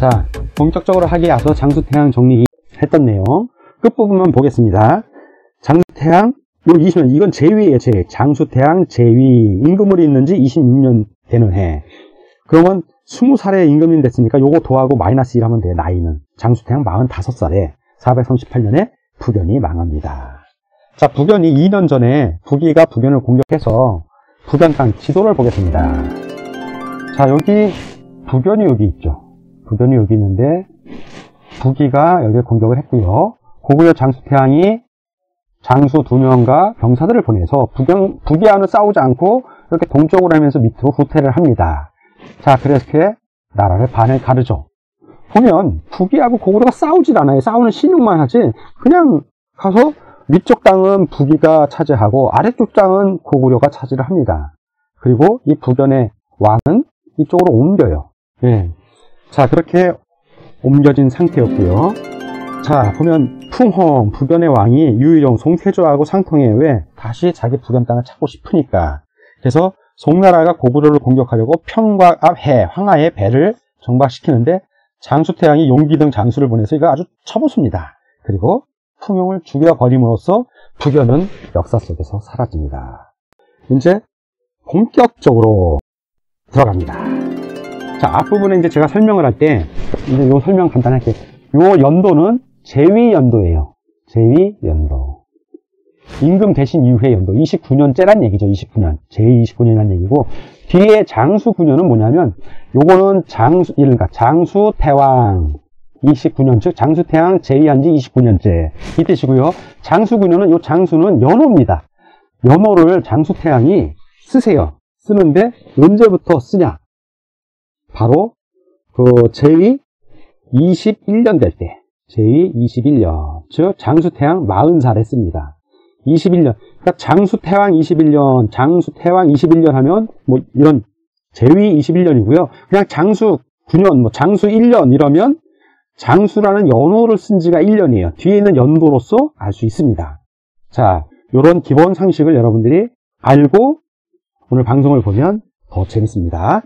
자, 본격적으로 하기에 앞서 장수태양 정리했던 내용 끝부분만 보겠습니다. 장수태양 요 20년 이건 제위예요. 장수태양 제위 임금을이 있는 지 26년 되는 해. 그러면 20살에 임금이 됐으니까 요거 더하고 마이너스 1 하면 돼. 나이는 장수태양 45살에 438년에 북연이 망합니다. 자, 북연이 2년 전에 북이가 북연을 공격해서 북연 땅 지도를 보겠습니다. 자, 여기 북연이 여기 있죠. 북연이 여기 있는데 북이가 여기에 공격을 했고요. 고구려 장수태양이 장수 2명과 병사들을 보내서 북이와는 싸우지 않고 이렇게 동쪽으로 하면서 밑으로 후퇴를 합니다. 자, 그렇게 나라를 반을 가르죠. 보면 북이하고 고구려가 싸우질 않아요. 싸우는 신용만 하지 그냥 가서 위쪽 땅은 북이가 차지하고 아래쪽 땅은 고구려가 차지를 합니다. 그리고 이 북연의 왕은 이쪽으로 옮겨요. 예. 자, 그렇게 옮겨진 상태였고요. 자, 보면 풍홍 북연의 왕이 유일용 송태조하고 상통해. 왜? 다시 자기 북연 땅을 찾고 싶으니까. 그래서 송나라가 고구려를 공격하려고 평과 앞 해, 황하의 배를 정박시키는데 장수태양이 용기 등 장수를 보내서 이거 아주 쳐부숩니다. 그리고 풍용을 죽여버림으로써 북연은 역사 속에서 사라집니다. 이제 본격적으로 들어갑니다. 자, 앞부분에 이제 제가 설명을 할 때 이제 요 설명 간단하게 요 연도는 제위연도예요. 제위연도. 임금 대신 이후의 연도 29년째란 얘기죠. 29년. 제위 29년이란 얘기고 뒤에 장수 9년은 뭐냐면 요거는 그러니까 장수태왕 29년, 즉 장수태양 제위한 지 29년째 이 뜻이고요. 장수 9년은 요 장수는 연호입니다. 연호를 장수태양이 쓰세요. 쓰는데 언제부터 쓰냐? 바로 그 제위 21년 될 때, 제위 21년, 즉 장수태양 40살에 씁니다. 21년. 그러니까 장수태왕 21년, 장수태왕 21년 하면 뭐 이런 제위 21년이고요. 그냥 장수 9년, 뭐 장수 1년 이러면 장수라는 연호를 쓴 지가 1년이에요. 뒤에 있는 연도로서 알 수 있습니다. 자, 요런 기본 상식을 여러분들이 알고 오늘 방송을 보면 더 재밌습니다.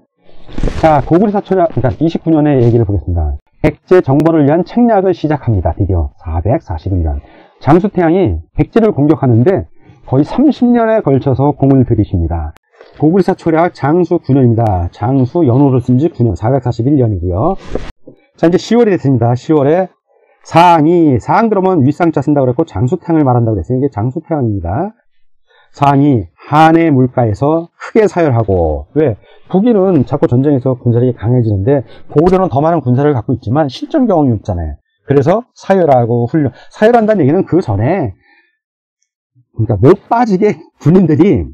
자, 고구려 사초량, 그러니까 29년의 얘기를 보겠습니다. 백제 정벌을 위한 책략을 시작합니다. 드디어 441년. 장수태양이 백제를 공격하는데 거의 30년에 걸쳐서 공을 들이십니다. 고구려 사초량 장수 9년입니다. 장수 연호를 쓴 지 9년, 441년이고요. 자, 이제 10월이 됐습니다. 10월에 사항 그러면 윗상자 쓴다고 그랬고 장수태양을 말한다고 그랬어요. 이게 장수태양입니다. 사항이 한의 물가에서 크게 사열하고, 왜? 북이는 자꾸 전쟁에서 군사력이 강해지는데 고구려는 더 많은 군사를 갖고 있지만 실전 경험이 없잖아요. 그래서 사열하고 훈련, 사열한다는 얘기는 그 전에 그러니까 못 빠지게 군인들이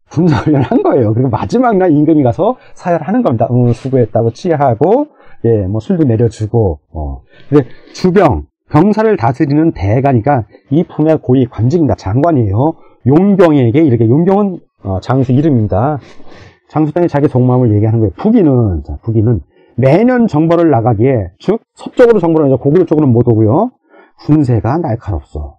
군사 훈련을 한 거예요. 그리고 마지막 날 임금이 가서 사열하는 겁니다. 수고했다고 치하하고, 예, 뭐 술도 내려주고, 근데 주병, 병사를 다스리는 대가니까 이 품의 고위 관직입니다. 장관이에요. 용병에게 이렇게, 용병은 장수 이름입니다. 장수단이 자기 속마음을 얘기하는 거예요. 북이는 매년 정벌을 나가기에, 즉 서쪽으로 정벌을 하죠. 고구려 쪽으로는 못 오고요. 군세가 날카롭소.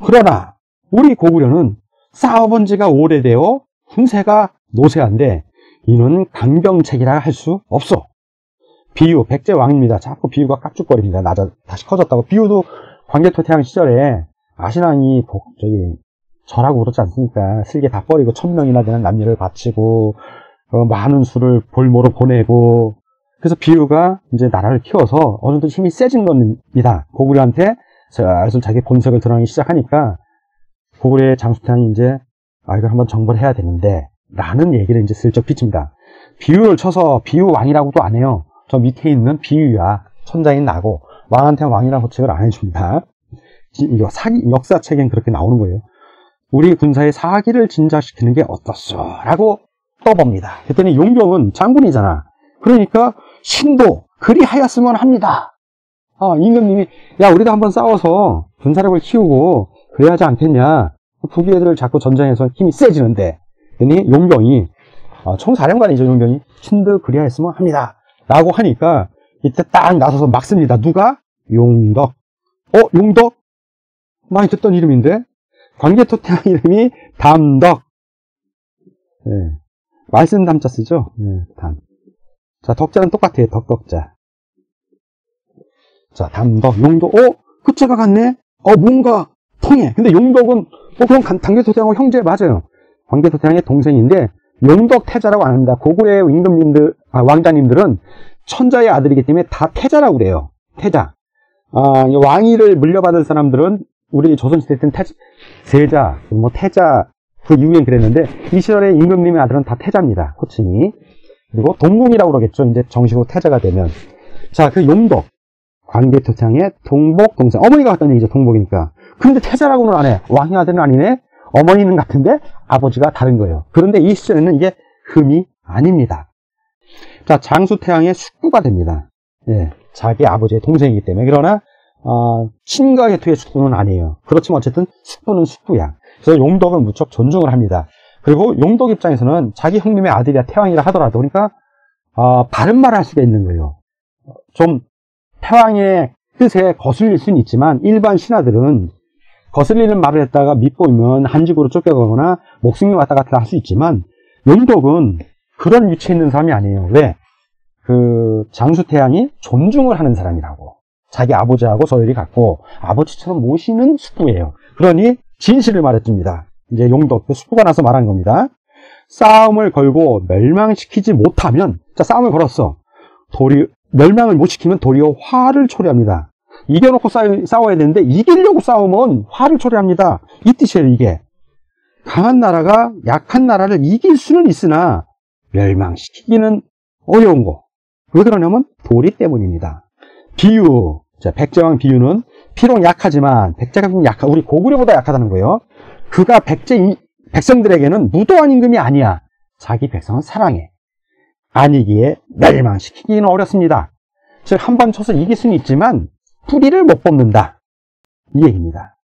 그러나 우리 고구려는 싸워본 지가 오래되어 군세가 노쇠한데 이는 강병책이라 할 수 없어. 비유, 백제 왕입니다. 자꾸 비유가 깍죽거립니다. 다시 커졌다고. 비유도 광개토태양 시절에 아신왕이 절하고 그렇지 않습니까? 슬게 다 버리고 1000명이나 되는 남녀를 바치고 많은 수를 볼모로 보내고, 그래서 비유가 이제 나라를 키워서 어느 정도 힘이 세진 겁니다. 고구려한테 슬슬 자기 본색을 드러내기 시작하니까 고구려의 장수태양이 이제 이걸 한번 정벌해야 되는데 라는 얘기를 이제 슬쩍 비칩니다. 비유를 쳐서 비유 왕이라고도 안 해요. 저 밑에 있는 비유야. 천자인 나고 왕한테 왕이라는 호칭을 안 해줍니다. 이거 역사책엔 그렇게 나오는 거예요. 우리 군사의 사기를 진작시키는 게 어떻소? 라고 떠봅니다. 그랬더니 용병은 장군이잖아. 그러니까 신도 그리하였으면 합니다. 임금님이 야, 우리도 한번 싸워서 군사력을 키우고 그래야 하지 않겠냐. 북이 애들을 자꾸 전쟁에서 힘이 세지는데. 그랬더니 용병이 총사령관이죠. 용병이 신도 그리하였으면 합니다. 라고 하니까 이때 딱 나서서 막 씁니다. 누가? 용덕. 용덕? 많이 듣던 이름인데 광개토태양 이름이 담덕. 네. 말씀 담자 쓰죠. 네, 담. 자, 덕자는 똑같아요. 덕덕자. 자, 담덕, 용덕, 그자가 같네? 뭔가 통해. 근데 용덕은, 그럼 광개토태양하고 형제 맞아요. 광개토태양의 동생인데, 용덕 태자라고 안 합니다. 고구려의 임금님들, 왕자님들은 천자의 아들이기 때문에 다 태자라고 그래요. 태자. 왕위를 물려받은 사람들은 우리 조선시대 때는 세자, 태자, 그 이후엔 그랬는데, 이 시절에 임금님의 아들은 다 태자입니다. 호칭이. 그리고 동궁이라고 그러겠죠. 이제 정식으로 태자가 되면. 자, 그 용덕. 광개토태양의 동복 동생. 어머니가 같다는 얘기죠. 동복이니까. 그런데 태자라고는 안 해. 왕의 아들은 아니네. 어머니는 같은데 아버지가 다른 거예요. 그런데 이 시절에는 이게 흠이 아닙니다. 자, 장수태양의 숙부가 됩니다. 예, 자기 아버지의 동생이기 때문에. 그러나 친가 계통의 숙부는 아니에요. 그렇지만 어쨌든 숙부는 숙부야. 그래서 용덕을 무척 존중을 합니다. 그리고 용덕 입장에서는 자기 형님의 아들이야 태왕이라 하더라도 그러니까 바른 말을 할 수가 있는 거예요. 좀 태왕의 뜻에 거슬릴 수는 있지만 일반 신하들은 거슬리는 말을 했다가 밉보이면 한직으로 쫓겨가거나 목숨이 왔다 갔다 할 수 있지만 용덕은 그런 위치에 있는 사람이 아니에요. 왜? 그 장수태양이 존중을 하는 사람이라고. 자기 아버지하고 서열이 같고 아버지처럼 모시는 숙부예요. 그러니 진실을 말해줍니다. 이제 용덕, 숙부가 나서 말한 겁니다. 싸움을 걸고 멸망시키지 못하면, 자, 싸움을 걸었어. 멸망을 못 시키면 도리어 화를 초래합니다. 이겨놓고 싸워야 되는데 이기려고 싸우면 화를 초래합니다. 이 뜻이에요. 이게 강한 나라가 약한 나라를 이길 수는 있으나 멸망시키기는 어려운 거. 왜 그러냐면 도리 때문입니다. 비유, 자, 백제왕 비유는 비록 약하지만 백제가 좀 우리 고구려보다 약하다는 거예요. 그가 백성들에게는 무도한 임금이 아니야. 자기 백성은 사랑해. 아니기에 멸망시키기는 어렵습니다. 즉 한 번 쳐서 이길 수는 있지만 뿌리를 못 뽑는다. 이 얘기입니다.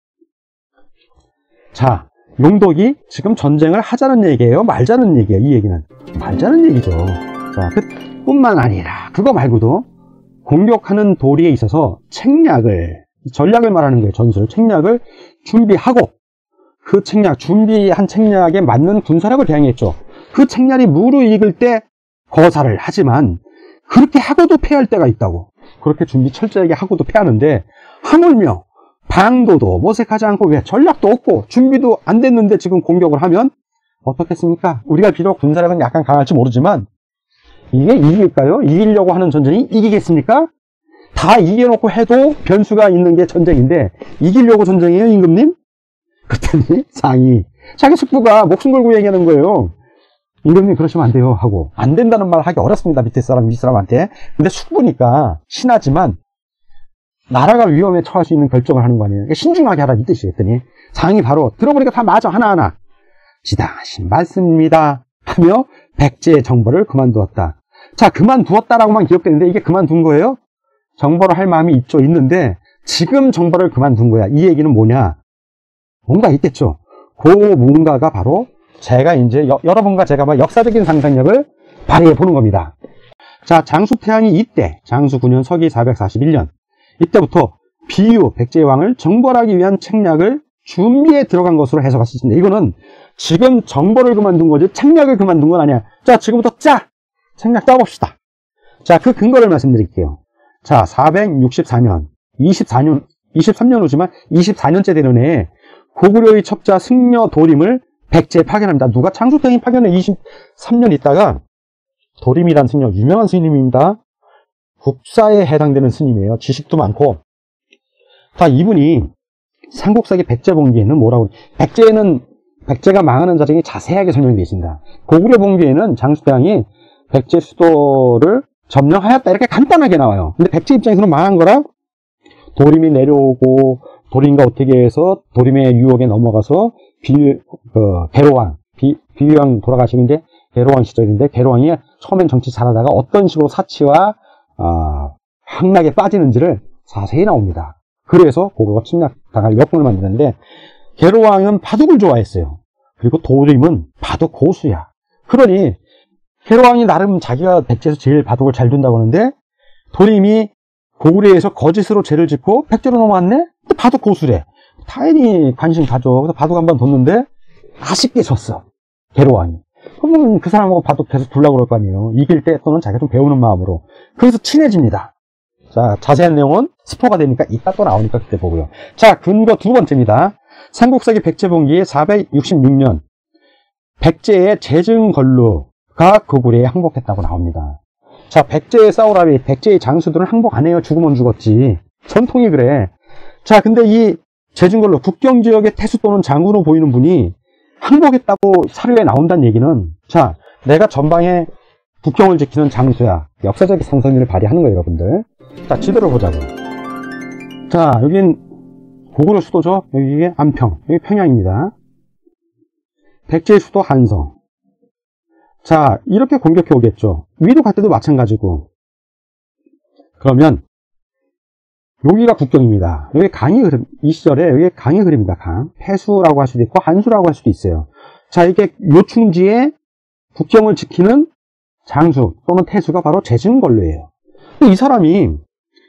자, 용덕이 지금 전쟁을 하자는 얘기예요? 말자는 얘기예요? 이 얘기는 말자는 얘기죠. 자, 뿐만 아니라 그거 말고도 공격하는 도리에 있어서 전략을 말하는 거예요. 책략을 준비하고 그 준비한 책략에 맞는 군사력을 대항했죠. 그 책략이 무르익을 때 거사를 하지만 그렇게 하고도 패할 때가 있다고. 그렇게 준비 철저하게 하고도 패하는데 하물며 방도도 모색하지 않고 왜 전략도 없고 준비도 안 됐는데 지금 공격을 하면 어떻겠습니까? 우리가 비록 군사력은 약간 강할지 모르지만 이게 이길까요? 이기려고 하는 전쟁이 이기겠습니까? 다 이겨놓고 해도 변수가 있는 게 전쟁인데 이기려고 전쟁이에요, 임금님? 그랬더니 상이 자기 숙부가 목숨 걸고 얘기하는 거예요. 임금님 그러시면 안 돼요 하고 안 된다는 말 하기 어렵습니다. 밑에 사람한테. 근데 숙부니까 신하지만 나라가 위험에 처할 수 있는 결정을 하는 거 아니에요. 그러니까 신중하게 하라 이 뜻이 했더니 상이 바로 들어보니까 다 맞아 하나하나 지당하신 말씀입니다 하며 백제의 정벌을 그만두었다. 자, 그만두었다라고만 기억되는데 이게 그만둔 거예요? 정벌을 할 마음이 있는데 지금 정벌을 그만둔 거야. 이 얘기는 뭐냐? 뭔가 있겠죠. 그 뭔가가 바로 제가 이제 여러분과 제가 역사적인 상상력을 발휘해 보는 겁니다. 자, 장수태양이 이때 장수 9년 서기 441년 이때부터 비유 백제의 왕을 정벌하기 위한 책략을 준비에 들어간 것으로 해석할 수 있습니다. 이거는 지금 정벌을 그만둔 거지 책략을 그만둔 건 아니야. 자, 지금부터 책략 짜봅시다. 자, 그 근거를 말씀드릴게요. 자, 464년 23년 후지만 24년째 되는 해에 고구려의 첩자 승려 도림을 백제에 파견합니다. 누가 장수태양이 파견을 23년 있다가 도림이란 승려 유명한 스님입니다. 국사에 해당되는 스님이에요. 지식도 많고. 자, 이분이 삼국사기 백제봉기에는 뭐라고 백제가 망하는 과정이 자세하게 설명되어 있습니다. 고구려 봉기에는 장수태양이 백제 수도를 점령하였다 이렇게 간단하게 나와요. 근데 백제 입장에서는 망한 거라 도림이 내려오고 도림과 어떻게 해서 도림의 유혹에 넘어가서 비유왕 돌아가시는데 계로왕 시절인데 계로왕이 처음엔 정치 잘하다가 어떤 식으로 사치와 함락에 빠지는지를 자세히 나옵니다. 그래서 고구려가 침략당할 여건을 만드는데 계로왕은 바둑을 좋아했어요. 그리고 도림은 바둑 고수야. 그러니 계로왕이 나름 자기가 백제에서 제일 바둑을 잘 둔다고 하는데 도림이 고구려에서 거짓으로 죄를 짓고 백제로 넘어왔네? 바둑 고수래. 당연히 관심 가져. 그래서 바둑 한번 뒀는데 아쉽게 졌어. 계로왕이. 그러면 그 사람하고 바둑 계속 두려고 그럴 거 아니에요. 이길 때 또는 자기가 좀 배우는 마음으로. 그래서 친해집니다. 자, 자세한 내용은 스포가 되니까 이따 또 나오니까 그때 보고요. 자, 근거 두 번째입니다. 삼국사기 백제봉기의 466년 백제의 제증걸루가 고구려에 항복했다고 나옵니다. 자, 백제의 싸우라비, 백제의 장수들은 항복 안 해요. 죽으면 죽었지. 전통이 그래. 자, 근데 이 제증걸루, 국경지역의 태수 또는 장군으로 보이는 분이 항복했다고 사료에 나온다는 얘기는, 자, 내가 전방에 국경을 지키는 장수야. 역사적 상상력을 발휘하는 거예요, 여러분들. 자, 지도를 보자고. 자, 여긴 고구려 수도죠. 여기 안평, 여기 평양입니다. 백제의 수도 한성. 자, 이렇게 공격해 오겠죠. 위로 갈 때도 마찬가지고. 그러면 여기가 국경입니다. 여기 강이 흐름, 이 시절에 여기 강이 흐릅니다. 강. 폐수라고 할 수도 있고 한수라고 할 수도 있어요. 자, 이게 요충지에 국경을 지키는 장수 또는 태수가 바로 제증걸루예요. 이 사람이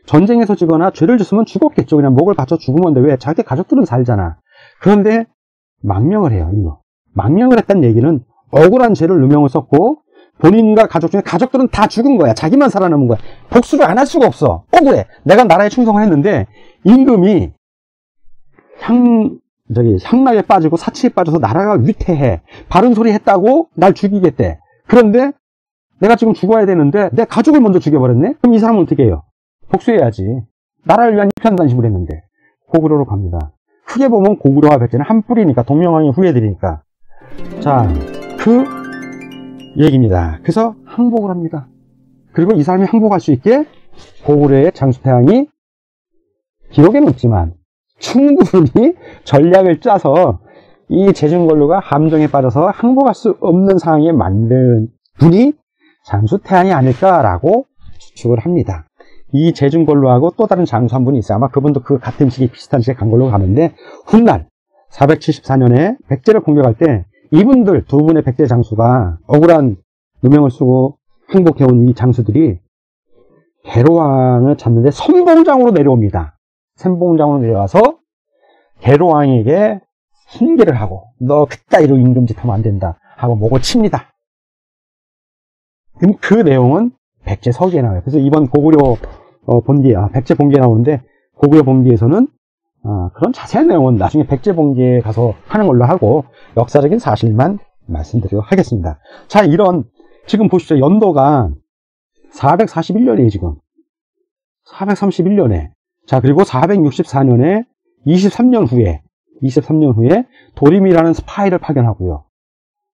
전쟁에서 지거나 죄를 졌으면 죽었겠죠. 그냥 목을 받쳐 죽으면 돼. 왜? 자기 가족들은 살잖아. 그런데 망명을 해요. 이거. 망명을 했다는 얘기는 억울한 죄를 누명을 썼고 본인과 가족 중에 가족들은 다 죽은 거야. 자기만 살아남은 거야. 복수를 안 할 수가 없어. 억울해. 내가 나라에 충성을 했는데 임금이 향락에 빠지고 사치에 빠져서 나라가 위태해. 바른 소리 했다고 날 죽이겠대. 그런데 내가 지금 죽어야 되는데 내 가족을 먼저 죽여버렸네? 그럼 이 사람은 어떻게 해요? 복수해야지. 나라를 위한 일편단심을 했는데 고구려로 갑니다. 크게 보면 고구려와 백제는 한 뿌리니까 동명왕의 후예들이니까. 자, 그 얘기입니다. 그래서 항복을 합니다. 그리고 이 사람이 항복할 수 있게 고구려의 장수태왕이 기록에는 없지만 충분히 전략을 짜서 이 제증걸루가 함정에 빠져서 항복할 수 없는 상황에 만든 분이 장수태왕이 아닐까라고 추측을 합니다. 이 제증걸루하고 또 다른 장수 한 분이 있어요. 아마 그분도 그 같은 시기 비슷한 시기에 간 걸로 가는데 훗날 474년에 백제를 공격할 때 이분들 두 분의 백제 장수가 억울한 누명을 쓰고 항복해온 이 장수들이 계로왕을 잡는데 선봉장으로 내려옵니다. 선봉장으로 내려와서 계로왕에게 훈계를 하고 너 그따위로 임금짓 하면 안 된다 하고 목을 칩니다. 그 내용은 백제 서기에 나와요. 그래서 이번 고구려 본기, 백제 본기에 나오는데 고구려 본기에서는 그런 자세한 내용은 나중에 백제 본기에 가서 하는 걸로 하고 역사적인 사실만 말씀드리도록 하겠습니다. 자, 지금 보시죠. 연도가 441년이에요, 지금. 431년에. 자, 그리고 464년에 23년 후에 도림이라는 스파이를 파견하고요.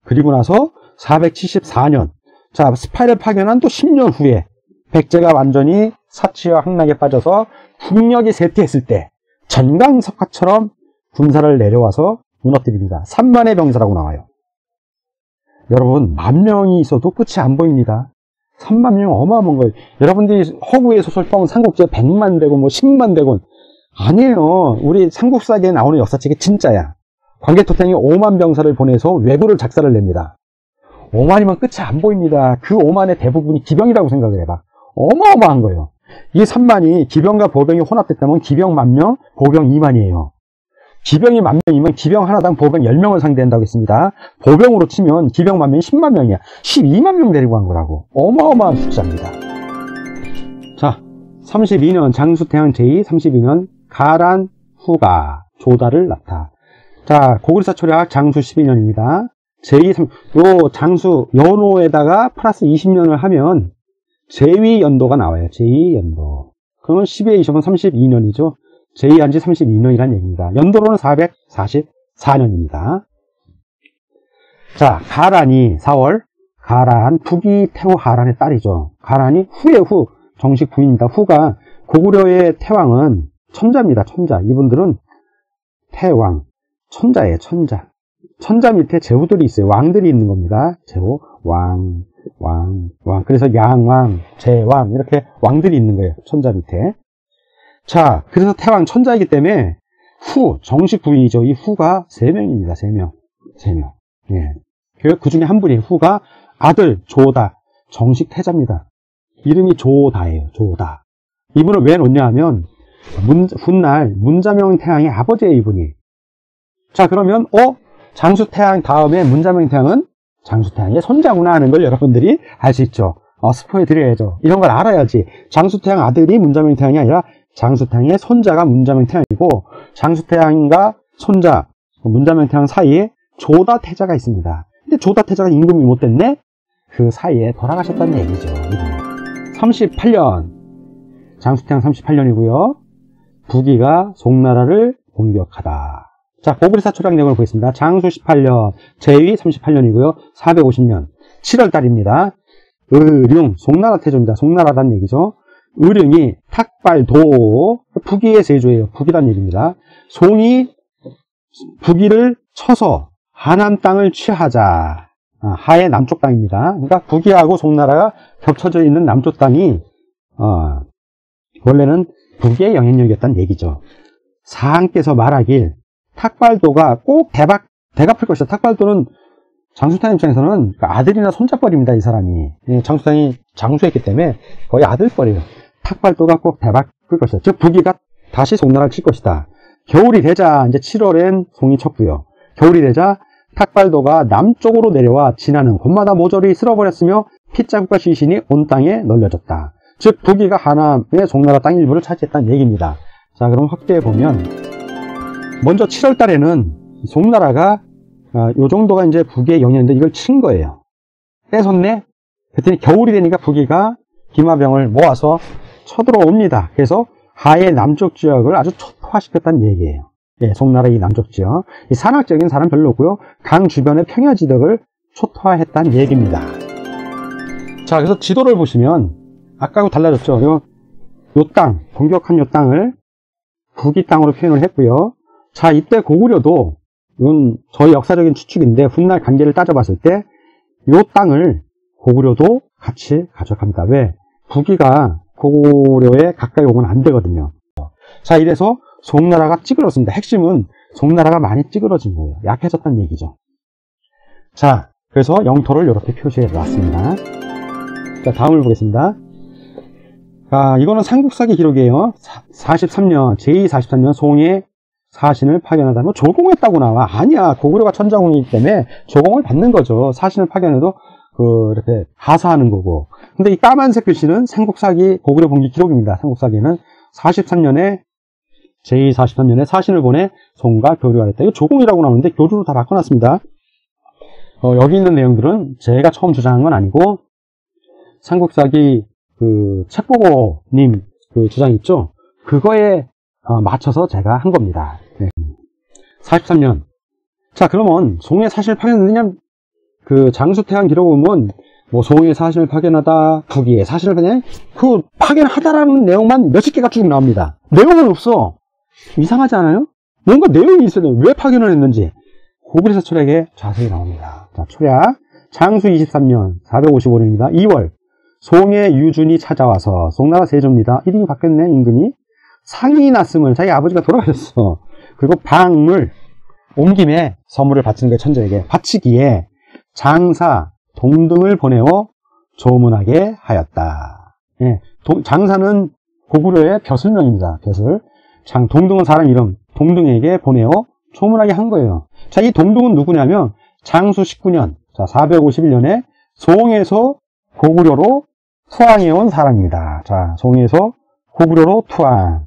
그리고 나서 474년. 자, 스파이를 파견한 또 10년 후에 백제가 완전히 사치와 항락에 빠져서 국력이 쇠퇴했을 때 전강석화처럼 군사를 내려와서 무너뜨립니다. 3만의 병사라고 나와요. 여러분, 10,000명이 있어도 끝이 안 보입니다. 3만 명 어마어마한 거예요. 여러분들이 허구의 소설 떠온 삼국지가 100만 대군, 10만 대군. 아니에요. 우리 삼국사기에 나오는 역사책이 진짜야. 광개토탱이 5만 병사를 보내서 왜구를 작사를 냅니다. 5만이면 끝이 안 보입니다. 그 5만의 대부분이 기병이라고 생각을 해봐. 어마어마한 거예요. 이 3만이 기병과 보병이 혼합됐다면 기병 10,000명, 보병 2만이에요. 기병이 10,000명이면 기병 하나당 보병 10명을 상대한다고 했습니다. 보병으로 치면 기병 10,000명이 10만 명이야. 12만 명 데리고 간 거라고. 어마어마한 숫자입니다. 자, 32년 장수태왕 제2 가란 후가 조다를 낳다. 자, 고구려사 초략 장수 12년입니다. 요 장수 연호에다가 플러스 20년을 하면 제2연도가 나와요. 제2연도. 그러면 12에 20은 32년이죠. 제2한 지 32년이란 얘기입니다. 연도로는 444년입니다. 자, 가란이 4월. 가란, 북이 태후 가란의 딸이죠. 가란이 후의 후, 정식 부인입니다. 후가 고구려의 태왕은 천자입니다. 천자. 이분들은 태왕, 천자예요. 천자. 천자 밑에 제후들이 있어요. 왕들이 있는 겁니다. 제후, 왕. 그래서 양왕, 제왕 이렇게 왕들이 있는 거예요. 천자 밑에. 자, 그래서 태왕 천자이기 때문에 후, 정식 부인이죠. 이 후가 3명입니다. 3명. 예. 그 중에 한 분이 후가 아들 조다, 정식 태자입니다. 이름이 조다예요. 조다. 이분을 왜 놓냐 하면 훗날 문자명 태왕의 아버지예요. 이분이. 자, 그러면 장수태왕 다음에 문자명 태왕은 장수태왕의 손자구나 하는 걸 여러분들이 알 수 있죠. 스포해 드려야죠. 이런 걸 알아야지. 장수태양 아들이 문자명태양이 아니라 장수태양의 손자가 문자명태양이고, 장수태양과 손자 문자명태양 사이에 조다태자가 있습니다. 근데 조다태자가 임금이 못 됐네? 그 사이에 돌아가셨다는 얘기죠. 38년, 장수태양 38년이고요. 부기가 송나라를 공격하다. 자, 고구려사 초량 내용을 보겠습니다. 장수 18년, 제위 38년이고요. 450년 7월달입니다. 의룡, 송나라 태조입니다. 송나라란 얘기죠. 의룡이 탁발도, 부기의 세조예요. 부기란 얘기입니다. 송이 부기를 쳐서 하남 땅을 취하자. 하의 남쪽 땅입니다. 그러니까 부기하고 송나라가 겹쳐져 있는 남쪽 땅이 원래는 부기의 영향력이었다는 얘기죠. 사항께서 말하길 탁발도가 꼭 대갚을 것이다. 탁발도는 장수태양 입장에서는 아들이나 손자뻘입니다. 이 사람이. 장수태양이 장수했기 때문에 거의 아들뻘이에요. 탁발도가 꼭 대갚을 것이다. 즉 부기가 다시 송나라를 칠 것이다. 겨울이 되자 이제 7월엔 송이 쳤고요. 겨울이 되자 탁발도가 남쪽으로 내려와 지나는 곳마다 모조리 쓸어버렸으며 핏자국과 시신이 온 땅에 널려졌다. 즉 부기가 하남의 송나라 땅 일부를 차지했다는 얘기입니다. 자, 그럼 확대해 보면 먼저 7월 달에는 송나라가 요 정도가 이제 부기의 영향인데 이걸 친 거예요. 뺏었네? 그랬더니 겨울이 되니까 부기가 기마병을 모아서 쳐들어옵니다. 그래서 하의 남쪽 지역을 아주 초토화시켰다는 얘기예요. 예, 송나라의 남쪽 지역. 이 산악적인 사람 별로 없고요. 강 주변의 평야지덕을 초토화했다는 얘기입니다. 자, 그래서 지도를 보시면 아까하고 달라졌죠. 요 땅, 공격한 요 땅을 부기 땅으로 표현을 했고요. 자, 이때 고구려도 이건 저희 역사적인 추측인데 훗날 관계를 따져봤을 때 요 땅을 고구려도 같이 가져갑니다. 왜? 부기가 고구려에 가까이 오면 안 되거든요. 자, 이래서 송나라가 찌그러졌습니다. 핵심은 송나라가 많이 찌그러진 거예요. 약해졌다는 얘기죠. 자, 그래서 영토를 이렇게 표시해 놨습니다. 자, 다음을 보겠습니다. 이거는 삼국사기 기록이에요. 43년, 제243년 송의 사신을 파견하다. 뭐 조공했다고 나와. 아니야. 고구려가 천자공이기 때문에 조공을 받는 거죠. 사신을 파견해도 이렇게 하사하는 거고. 근데 이 까만색 글씨는 삼국사기 고구려 본기 기록입니다. 삼국사기는 43년에 제243년에 사신을 보내 송과 교류하였다. 이거 조공이라고 나오는데 교류로 다 바꿔놨습니다. 여기 있는 내용들은 제가 처음 주장한 건 아니고 삼국사기 책보고님 주장 있죠? 그거에 맞춰서 제가 한 겁니다. 네. 43년. 자, 그러면 송의 사신을 파견했느냐? 장수태양 기록을 보면 뭐 송의 사신을 파견하다, 부기의 사신을 파견하다라는 내용만 몇십 개가 쭉 나옵니다. 내용은 없어. 이상하지 않아요? 뭔가 내용이 있어야 돼요. 왜 파견을 했는지. 고구려사 초략에 자세히 나옵니다. 자, 초략. 장수 23년 455년입니다. 2월 송의 유준이 찾아와서 송나라 세조입니다. 이름이 바뀌었네. 임금이 상이 났음을 자기 아버지가 돌아가셨어. 그리고 방물 온 김에 선물을 바치는 거예요. 천자에게 바치기에 장사 동등을 보내어 조문하게 하였다. 예, 장사는 고구려의 벼슬명입니다. 벼슬. 동등은 사람 이름. 동등에게 보내어 조문하게 한 거예요. 자, 이 동등은 누구냐면 장수 19년, 자 451년에 송에서 고구려로 투항해온 사람입니다. 자, 송에서 고구려로 투항.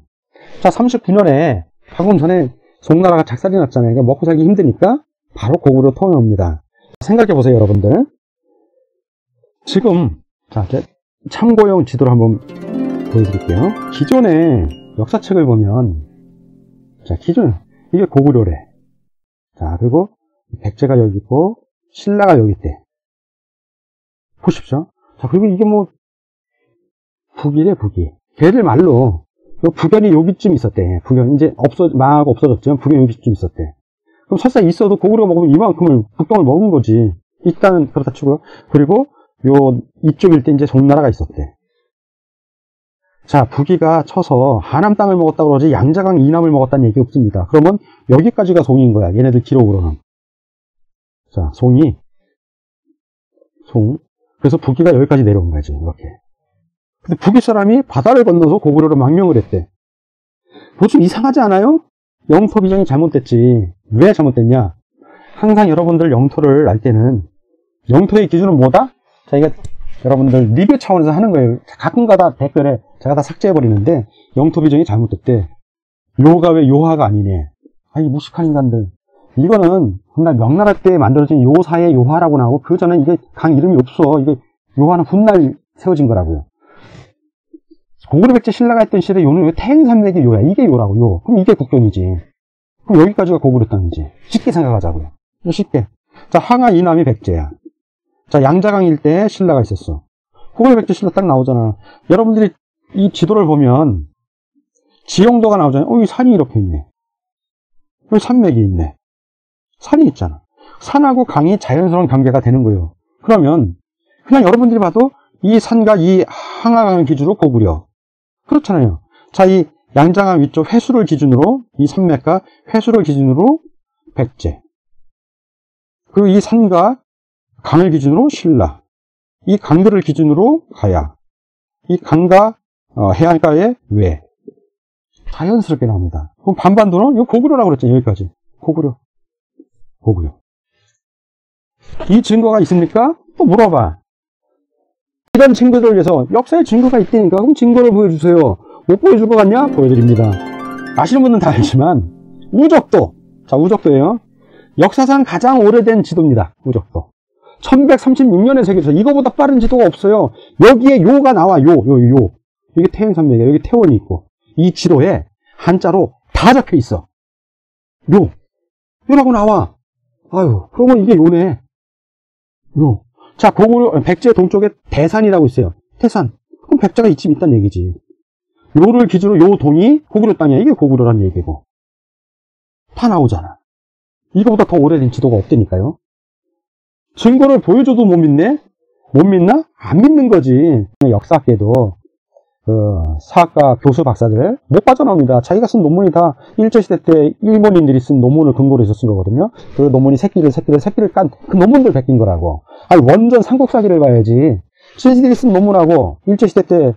자, 39년에 방금 전에 송나라가 작살이 났잖아요. 그러니까 먹고 살기 힘드니까 바로 고구려 투항해 옵니다. 생각해 보세요, 여러분들. 지금 자, 참고용 지도를 한번 보여드릴게요. 기존의 역사책을 보면 자, 기존 이게 고구려래. 자, 그리고 백제가 여기 있고 신라가 여기 있대. 보십시오. 자, 그리고 이게 뭐 북이래, 북이. 걔들 말로 북연이 여기쯤 있었대. 북연 이제 망하고 없어졌지만 북연이 여기쯤 있었대. 그럼 설사 있어도 고구려가 먹으면 이만큼을 북경을 먹은 거지. 일단은 그렇다 치고요. 그리고 이쪽일 때 이제 송나라가 있었대. 자, 부기가 쳐서 하남 땅을 먹었다고 그러지 양자강 이남을 먹었다는 얘기 없습니다. 그러면 여기까지가 송인 거야. 얘네들 기록으로는. 자, 송. 그래서 부기가 여기까지 내려온 거지. 이렇게. 근데 북위 사람이 바다를 건너서 고구려로 망명을 했대. 뭐 좀 이상하지 않아요? 영토 비전이 잘못됐지. 왜 잘못됐냐? 항상 여러분들 영토를 알 때는 영토의 기준은 뭐다? 자, 이거 여러분들 리뷰 차원에서 하는 거예요. 가끔가다 댓글에 제가 다 삭제해버리는데 영토 비정이 잘못됐대. 요가 왜 요하가 아니네. 아이 무식한 인간들. 이거는 훗날 명나라 때 만들어진 요사의 요하라고 나오고 그 전에 이게 강 이름이 없어. 이게 요하는 훗날 세워진 거라고요. 고구려 백제 신라가 했던 시대 요는 왜 태행산맥이 요야. 이게 요라고 요. 그럼 이게 국경이지. 그럼 여기까지가 고구려 땅이지. 쉽게 생각하자고요. 쉽게. 자, 황하 이남이 백제야. 자, 양자강 일대에 신라가 있었어. 고구려 백제 신라 딱 나오잖아. 여러분들이 이 지도를 보면 지형도가 나오잖아요. 이 산이 이렇게 있네. 여기 산맥이 있네. 산이 있잖아. 산하고 강이 자연스러운 관계가 되는 거예요. 그러면 그냥 여러분들이 봐도 이 산과 이 황하강을 기준으로 고구려. 그렇잖아요. 자, 이 양자강 위쪽 회수를 기준으로 이 산맥과 회수를 기준으로 백제. 그리고 이 산과 강을 기준으로 신라. 이 강들을 기준으로 가야. 이 강과 해안가의 외. 자연스럽게 나옵니다. 그럼 반반도는 이거 고구려라고 그랬잖아요. 여기까지. 고구려. 고구려. 이 증거가 있습니까? 또 물어봐. 이런 증거들을 위해서 역사에 증거가 있다니까. 그럼 증거를 보여주세요. 못 보여줄 것 같냐? 보여드립니다. 아시는 분들은 다 알지만 우적도. 자, 우적도예요. 역사상 가장 오래된 지도입니다. 우적도. 1136년에 새겨져서 이거보다 빠른 지도가 없어요. 여기에 요가 나와. 요. 이게 태행산맥이야. 여기 태원이 있고. 이 지도에 한자로 다 적혀 있어. 요라고 나와. 아유, 그러면 이게 요네. 요. 자, 고구려, 백제 동쪽에 대산이라고 있어요. 태산. 그럼 백제가 이쯤 있다는 얘기지. 요를 기준으로 요 동이 고구려 땅이야. 이게 고구려란 얘기고. 다 나오잖아. 이거보다 더 오래된 지도가 없다니까요. 증거를 보여줘도 못 믿네? 못 믿나? 안 믿는 거지. 역사학계도 사학과 교수 박사들 못 빠져나옵니다. 자기가 쓴 논문이 다 일제시대 때 일본인들이 쓴 논문을 근거로 해서 쓴 거거든요. 그 논문이 새끼를 깐 그 논문들 베낀 거라고. 아니 원전 삼국사기를 봐야지. 신시들이 쓴 논문하고 일제시대 때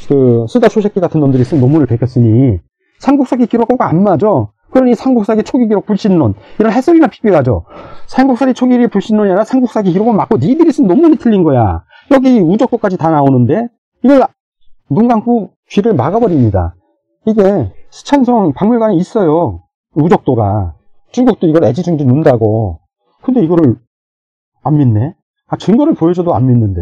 그 쓰다 쇼새끼 같은 놈들이 쓴 논문을 베꼈으니 삼국사기 기록하고 안 맞아. 그러니 삼국사기 초기 기록 불신론 이런 해설이나 피비하죠. 삼국사기 초기 기록 불신론이 아니라 삼국사기 기록은 맞고 니들이 쓴 논문이 틀린 거야. 여기 우적도까지 다 나오는데 이걸 눈 감고 귀를 막아버립니다. 이게 스촨성 박물관에 있어요. 우적도가. 중국도 이걸 애지중지 논다고. 근데 이거를 안 믿네. 증거를 보여줘도 안 믿는데.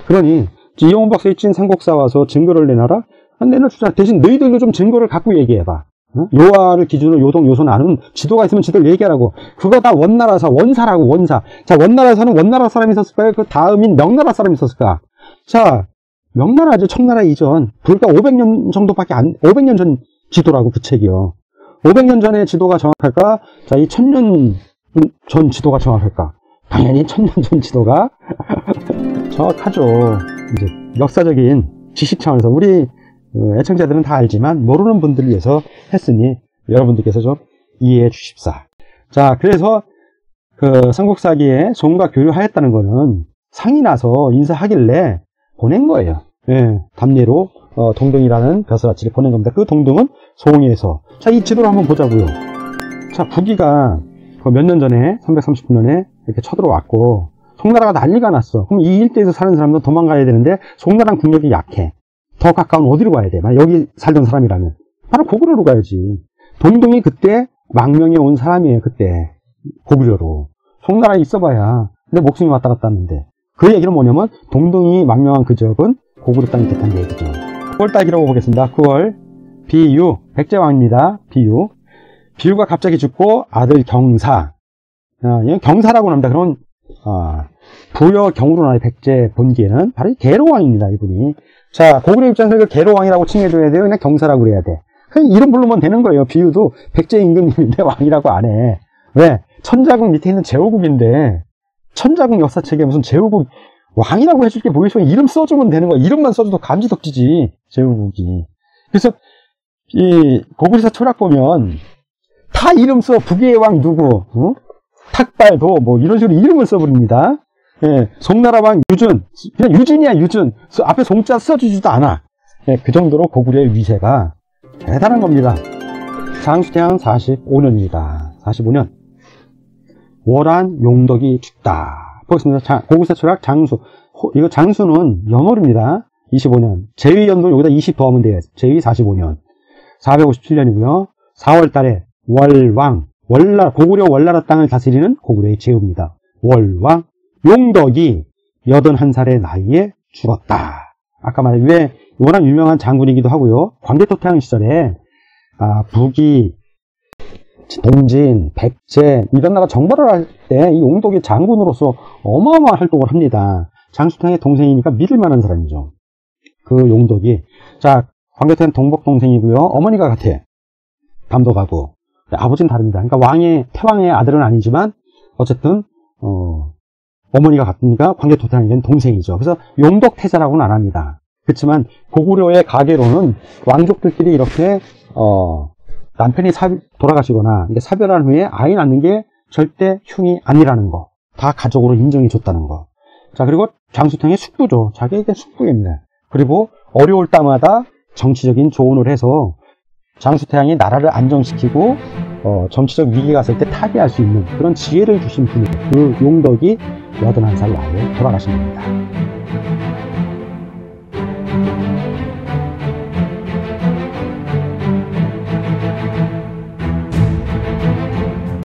그러니 이영훈 박사의 찐 삼국사 와서 증거를 내놔라? 내놔주자. 대신 너희들도 좀 증거를 갖고 얘기해봐. 요하를 기준으로 요동 요소 나눈 지도가 있으면 지도를 얘기하라고. 그거 다 원나라사 원사라고. 원사. 자, 원나라사는 원나라 사람이 있었을까요? 그 다음인 명나라 사람이 있었을까? 자, 명나라죠. 청나라 이전. 불과 500년 정도밖에 500년 전 지도라고 그 책이요. 500년 전의 지도가 정확할까? 자, 이 1000년 전 지도가 정확할까? 당연히 1000년 전 지도가 정확하죠. 이제 역사적인 지식 차원에서 우리 애청자들은 다 알지만 모르는 분들을 위해서 했으니 여러분들께서 좀 이해해 주십사. 자, 그래서 그 삼국사기에 송과 교류하였다는 거는 상이 나서 인사하길래 보낸 거예요. 예, 답례로 동등이라는 벼슬아치를 보낸 겁니다. 그 동등은 송에서. 자, 이 지도를 한번 보자고요. 자, 북이가 몇 년 전에 339년에 이렇게 쳐들어왔고 송나라가 난리가 났어. 그럼 이 일대에서 사는 사람들은 도망가야 되는데 송나라는 국력이 약해. 더 가까운 어디로 가야 돼? 만약 여기 살던 사람이라면 바로 고구려로 가야지. 동등이 그때 망명에 온 사람이에요. 그때 고구려로. 송나라에 있어봐야 내 목숨이 왔다 갔다 하는데 그 얘기는 뭐냐면 동등이 망명한 그 지역은 고구려 땅이 됐다는 얘기죠. 9월달기라고 보겠습니다. 9월 비유 백제왕입니다. 비유가 갑자기 죽고 아들 경사. 경사라고 합니다. 그런 부여 경으로 나의 백제 본기에는 바로 계로왕입니다. 이분이. 자, 고구려 입장에서 계로왕이라고 칭해줘야 돼요? 그냥 경사라고 그래야 돼? 그냥 이름 부르면 되는 거예요. 비유도 백제 임금님인데 왕이라고 안 해. 왜? 천자국 밑에 있는 제후국인데 천자국 역사책에 무슨 제후국 왕이라고 해줄 게 뭐 있어? 이름 써주면 되는 거야. 이름만 써줘도 감지덕지지, 제후국이. 그래서 이 고구려사 철학 보면 다 이름 써. 북의 왕 누구, 탁발도 뭐 이런 식으로 이름을 써버립니다. 예, 송나라 왕 유준, 그냥 유준이야, 유준. 앞에 송자 써주지도 않아. 예, 그 정도로 고구려의 위세가 대단한 겁니다. 장수태양 45년입니다. 45년. 월한 용덕이 죽다. 보겠습니다. 고구려 철학 장수. 이거 장수는 연월입니다. 25년. 제위 연도 여기다 20 더하면 돼요. 제위 45년. 457년이고요. 4월 달에 월왕, 고구려 월나라 땅을 다스리는 고구려의 제후입니다. 월왕, 용덕이 81살의 나이에 죽었다. 아까 말한 왜 워낙 유명한 장군이기도 하고요. 광개토태양 시절에 북이, 동진, 백제 이런 나라 정벌을 할 때 이 용덕이 장군으로서 어마어마한 활동을 합니다. 장수태양의 동생이니까 믿을 만한 사람이죠. 그 용덕이. 자, 광개토태양 동복 동생이고요. 어머니가 같아. 감독하고. 아버지는 다릅니다. 그러니까 태왕의 아들은 아니지만 어쨌든 어머니가 같으니까 광개토태양에겐 동생이죠. 그래서 용덕태자라고는 안 합니다. 그렇지만 고구려의 가계로는 왕족들끼리 이렇게 남편이 돌아가시거나 사별한 후에 아이 낳는 게 절대 흉이 아니라는 거. 다 가족으로 인정해 줬다는 거. 자, 그리고 장수태양의 숙부죠. 자기에게 숙부입니다. 그리고 어려울 때마다 정치적인 조언을 해서 장수태양이 나라를 안정시키고 정치적 위기가 왔을 때 타개할 수 있는 그런 지혜를 주신 분이 그 용덕이 81살 나이에 돌아가신 겁니다.